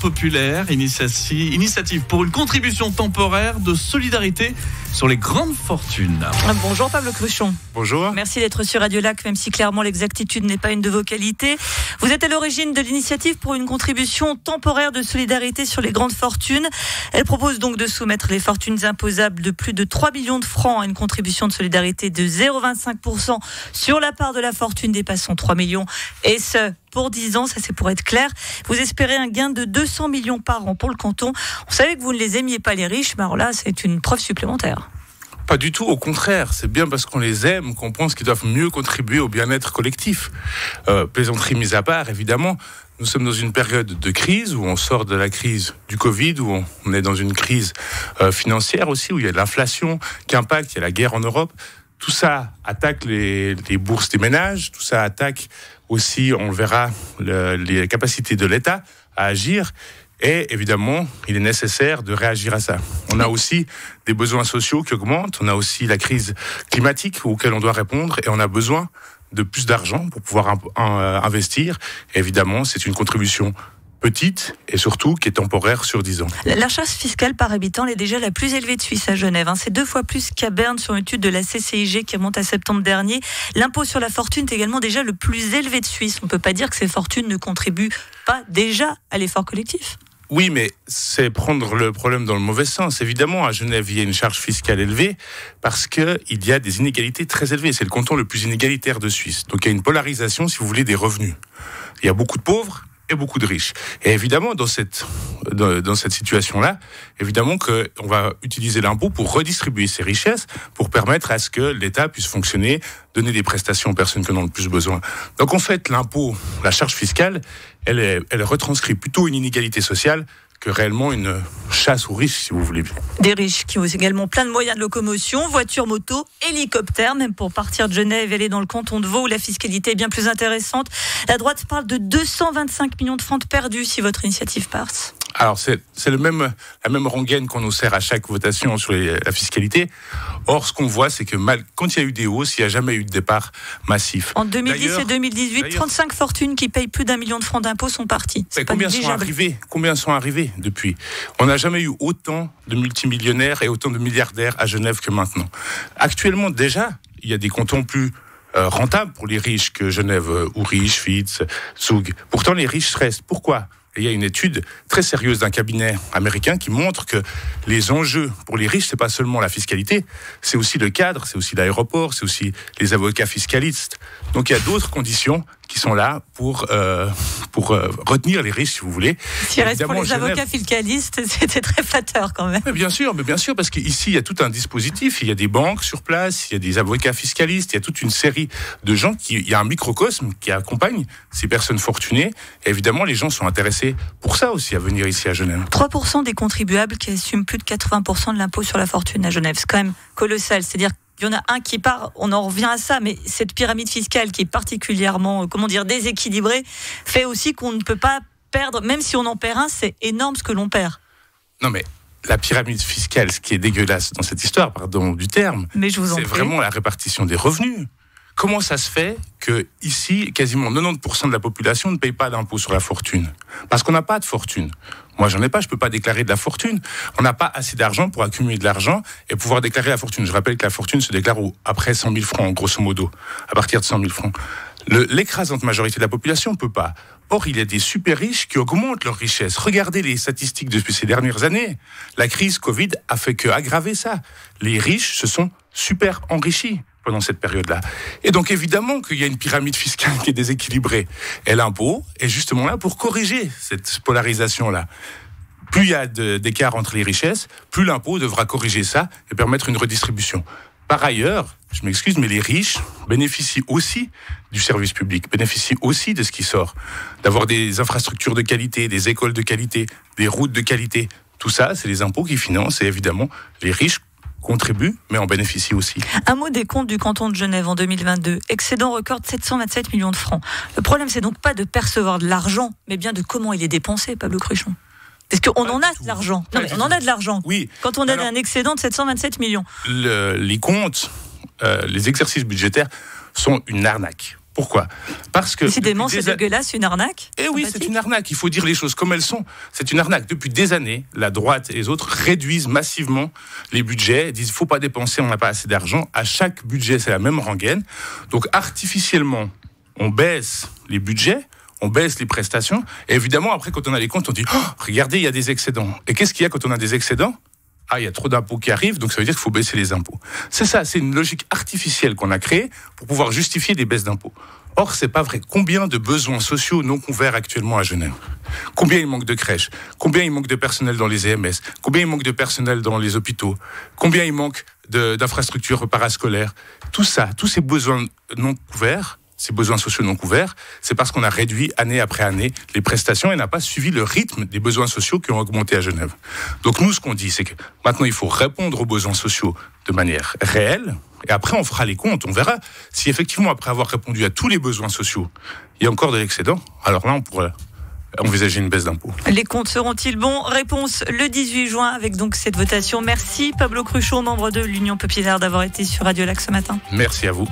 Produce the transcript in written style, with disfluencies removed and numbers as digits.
populaire, initiative pour une contribution temporaire de solidarité sur les grandes fortunes. Bonjour Pablo Cruchon. Bonjour. Merci d'être sur Radio Lac, même si clairement l'exactitude n'est pas une de vos qualités. Vous êtes à l'origine de l'initiative pour une contribution temporaire de solidarité sur les grandes fortunes. Elle propose donc de soumettre les fortunes imposables de plus de 3 millions de francs à une contribution de solidarité de 0,25% sur la part de la fortune dépassant 3 millions. Et ce, pour 10 ans, ça c'est pour être clair. Vous espérez un gain de 200 millions par an pour le canton. On savait que vous ne les aimiez pas les riches, mais alors là, c'est une preuve supplémentaire. Pas du tout, au contraire. C'est bien parce qu'on les aime qu'on pense qu'ils doivent mieux contribuer au bien-être collectif. Plaisanterie mise à part, évidemment. Nous sommes dans une période de crise où on sort de la crise du Covid, où on est dans une crise financière aussi, où il y a de l'inflation qui impacte, il y a la guerre en Europe. Tout ça attaque les bourses des ménages, tout ça attaque aussi, on le verra, les capacités de l'État à agir. Et évidemment, il est nécessaire de réagir à ça. On a aussi des besoins sociaux qui augmentent, on a aussi la crise climatique auquel on doit répondre et on a besoin de plus d'argent pour pouvoir investir. Et évidemment, c'est une contribution petite et surtout qui est temporaire sur 10 ans. La charge fiscale par habitant est déjà la plus élevée de Suisse à Genève. C'est 2 fois plus qu'à Berne sur une étude de la CCIG qui remonte à septembre dernier. L'impôt sur la fortune est également déjà le plus élevé de Suisse. On ne peut pas dire que ces fortunes ne contribuent pas déjà à l'effort collectif. Oui, mais c'est prendre le problème dans le mauvais sens. Évidemment, à Genève, il y a une charge fiscale élevée parce qu'il y a des inégalités très élevées. C'est le canton le plus inégalitaire de Suisse. Donc il y a une polarisation, si vous voulez, des revenus. Il y a beaucoup de pauvres et beaucoup de riches. Et évidemment, dans cette situation-là, évidemment qu'on va utiliser l'impôt pour redistribuer ces richesses, pour permettre à ce que l'État puisse fonctionner, donner des prestations aux personnes qui en ont le plus besoin. Donc en fait, l'impôt, la charge fiscale, elle retranscrit plutôt une inégalité sociale que réellement une chasse aux riches, si vous voulez. Des riches qui ont également plein de moyens de locomotion, voitures, motos, hélicoptères, même pour partir de Genève et aller dans le canton de Vaud où la fiscalité est bien plus intéressante. La droite parle de 225 millions de francs perdus si votre initiative passe. Alors, c'est la même rengaine qu'on nous sert à chaque votation sur la fiscalité. Or, ce qu'on voit, c'est que quand il y a eu des hausses, il n'y a jamais eu de départ massif. En 2010 et 2018, 35 fortunes qui payent plus d'1 million de francs d'impôts sont parties. Combien sont arrivés depuis ? On n'a jamais eu autant de multimillionnaires et autant de milliardaires à Genève que maintenant. Actuellement, déjà, il y a des cantons plus rentables pour les riches que Genève, Uri, Schwyz, Zug. Pourtant, les riches restent. Pourquoi ? Et il y a une étude très sérieuse d'un cabinet américain qui montre que les enjeux pour les riches, c'est pas seulement la fiscalité, c'est aussi le cadre, c'est aussi l'aéroport, c'est aussi les avocats fiscalistes. Donc il y a d'autres conditions qui sont là pour retenir les riches, si vous voulez. S'il reste pour les avocats fiscalistes, c'était très flatteur quand même. Mais bien sûr, parce qu'ici, il y a tout un dispositif, il y a des banques sur place, il y a des avocats fiscalistes, il y a toute une série de gens, il y a un microcosme qui accompagne ces personnes fortunées. Et évidemment, les gens sont intéressés pour ça aussi, à venir ici à Genève. 3% des contribuables qui assument plus de 80% de l'impôt sur la fortune à Genève. C'est quand même colossal, c'est-à-dire il y en a un qui part, on en revient à ça, mais cette pyramide fiscale qui est particulièrement, déséquilibrée, fait aussi qu'on ne peut pas perdre, même si on en perd un, c'est énorme ce que l'on perd. Non mais, la pyramide fiscale, ce qui est dégueulasse dans cette histoire, pardon du terme, c'est vraiment la répartition des revenus. Comment ça se fait que ici, quasiment 90% de la population ne paye pas d'impôt sur la fortune ? Parce qu'on n'a pas de fortune. Moi, j'en ai pas, je peux pas déclarer de la fortune. On n'a pas assez d'argent pour accumuler de l'argent et pouvoir déclarer la fortune. Je rappelle que la fortune se déclare après 100 000 francs, grosso modo, à partir de 100 000 francs. L'écrasante majorité de la population ne peut pas. Or, il y a des super riches qui augmentent leur richesse. Regardez les statistiques depuis ces dernières années. La crise Covid a fait qu'aggraver ça. Les riches se sont super enrichis pendant cette période-là. Et donc, évidemment qu'il y a une pyramide fiscale qui est déséquilibrée. Et l'impôt est justement là pour corriger cette polarisation-là. Plus il y a d'écart entre les richesses, plus l'impôt devra corriger ça et permettre une redistribution. Par ailleurs, je m'excuse, mais les riches bénéficient aussi du service public, bénéficient aussi de ce qui sort. D'avoir des infrastructures de qualité, des écoles de qualité, des routes de qualité. Tout ça, c'est les impôts qui financent et évidemment, les riches contribuent, mais en bénéficient aussi. Un mot des comptes du canton de Genève en 2022. Excédent record de 727 millions de francs. Le problème, c'est donc pas de percevoir de l'argent, mais bien de comment il est dépensé, Pablo Cruchon. Parce qu'on en a de l'argent. Non, mais on en a de l'argent. Oui. Quand on a un excédent de 727 millions. Les comptes, les exercices budgétaires sont une arnaque. Pourquoi ? Parce que décidément, c'est dégueulasse, une arnaque. Eh oui, c'est une arnaque. Il faut dire les choses comme elles sont. C'est une arnaque. Depuis des années, la droite et les autres réduisent massivement les budgets, disent il faut pas dépenser, on n'a pas assez d'argent. À chaque budget, c'est la même rengaine. Donc artificiellement, on baisse les budgets, on baisse les prestations. Et évidemment, après, quand on a les comptes, on dit regardez, il y a des excédents. Et qu'est-ce qu'il y a quand on a des excédents ? Il y a trop d'impôts qui arrivent, donc ça veut dire qu'il faut baisser les impôts. C'est ça, c'est une logique artificielle qu'on a créée pour pouvoir justifier des baisses d'impôts. Or, c'est pas vrai. Combien de besoins sociaux non couverts actuellement à Genève ? Combien il manque de crèches ? Combien il manque de personnel dans les EMS ? Combien il manque de personnel dans les hôpitaux ? Combien il manque d'infrastructures parascolaires ? Tout ça, tous ces besoins non couverts, ces besoins sociaux non couverts, c'est parce qu'on a réduit année après année les prestations et n'a pas suivi le rythme des besoins sociaux qui ont augmenté à Genève. Donc nous, ce qu'on dit, c'est que maintenant, il faut répondre aux besoins sociaux de manière réelle, et après, on fera les comptes, on verra si effectivement, après avoir répondu à tous les besoins sociaux, il y a encore de l'excédent. Alors là, on pourrait envisager une baisse d'impôts. Les comptes seront-ils bons ? Réponse le 18 juin avec donc cette votation. Merci Pablo Cruchot, membre de l'Union Populaire, d'avoir été sur Radio Lac ce matin. Merci à vous.